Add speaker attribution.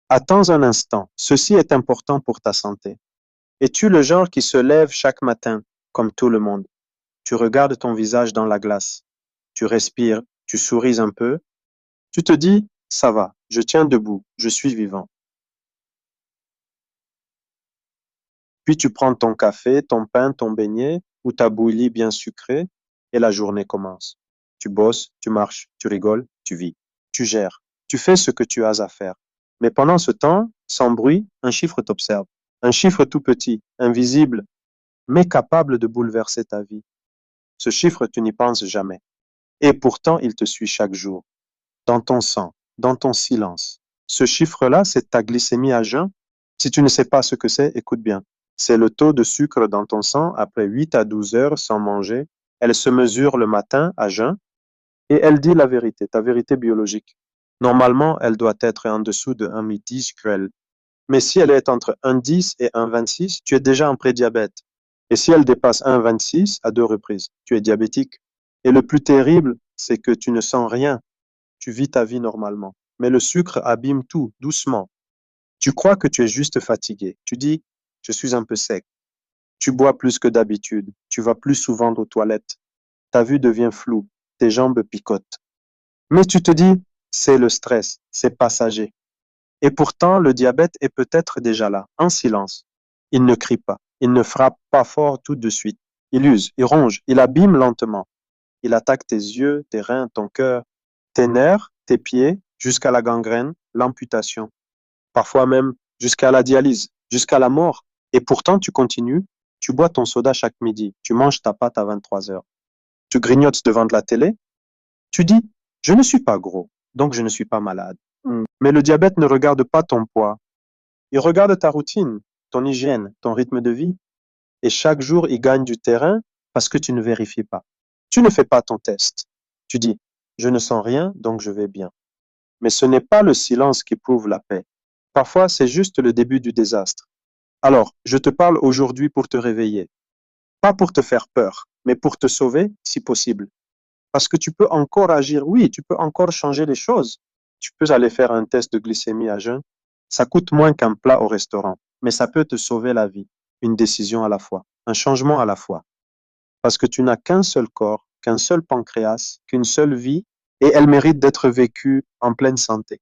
Speaker 1: Attends un instant, ceci est important pour ta santé. Es-tu le genre qui se lève chaque matin, comme tout le monde? Tu regardes ton visage dans la glace, tu respires, tu souris un peu, tu te dis, ça va, je tiens debout, je suis vivant. Puis tu prends ton café, ton pain, ton beignet ou ta bouillie bien sucrée et la journée commence. Tu bosses, tu marches, tu rigoles, tu vis, tu gères, tu fais ce que tu as à faire. Mais pendant ce temps, sans bruit, un chiffre t'observe. Un chiffre tout petit, invisible, mais capable de bouleverser ta vie. Ce chiffre, tu n'y penses jamais. Et pourtant, il te suit chaque jour, dans ton sang, dans ton silence. Ce chiffre-là, c'est ta glycémie à jeun. Si tu ne sais pas ce que c'est, écoute bien. C'est le taux de sucre dans ton sang après 8 à 12 heures sans manger. Elle se mesure le matin à jeun et elle dit la vérité, ta vérité biologique. Normalement, elle doit être en dessous de 1,10 g. Mais si elle est entre 1,10 et 1,26, tu es déjà en prédiabète. Et si elle dépasse 1,26 à deux reprises, tu es diabétique. Et le plus terrible, c'est que tu ne sens rien. Tu vis ta vie normalement. Mais le sucre abîme tout, doucement. Tu crois que tu es juste fatigué. Tu dis, je suis un peu sec. Tu bois plus que d'habitude. Tu vas plus souvent aux toilettes. Ta vue devient floue. Tes jambes picotent. Mais tu te dis, c'est le stress, c'est passager. Et pourtant, le diabète est peut-être déjà là, en silence. Il ne crie pas, il ne frappe pas fort tout de suite. Il use, il ronge, il abîme lentement. Il attaque tes yeux, tes reins, ton cœur, tes nerfs, tes pieds, jusqu'à la gangrène, l'amputation, parfois même jusqu'à la dialyse, jusqu'à la mort. Et pourtant, tu continues, tu bois ton soda chaque midi, tu manges ta pâte à 23 heures, tu grignotes devant de la télé, tu dis, je ne suis pas gros, donc je ne suis pas malade. Mais le diabète ne regarde pas ton poids, il regarde ta routine, ton hygiène, ton rythme de vie. Et chaque jour, il gagne du terrain parce que tu ne vérifies pas. Tu ne fais pas ton test. Tu dis, je ne sens rien, donc je vais bien. Mais ce n'est pas le silence qui prouve la paix. Parfois, c'est juste le début du désastre. Alors, je te parle aujourd'hui pour te réveiller. Pas pour te faire peur, mais pour te sauver si possible. Parce que tu peux encore agir, oui, tu peux encore changer les choses. Tu peux aller faire un test de glycémie à jeun. Ça coûte moins qu'un plat au restaurant, mais ça peut te sauver la vie. Une décision à la fois, un changement à la fois. Parce que tu n'as qu'un seul corps, qu'un seul pancréas, qu'une seule vie, et elle mérite d'être vécue en pleine santé.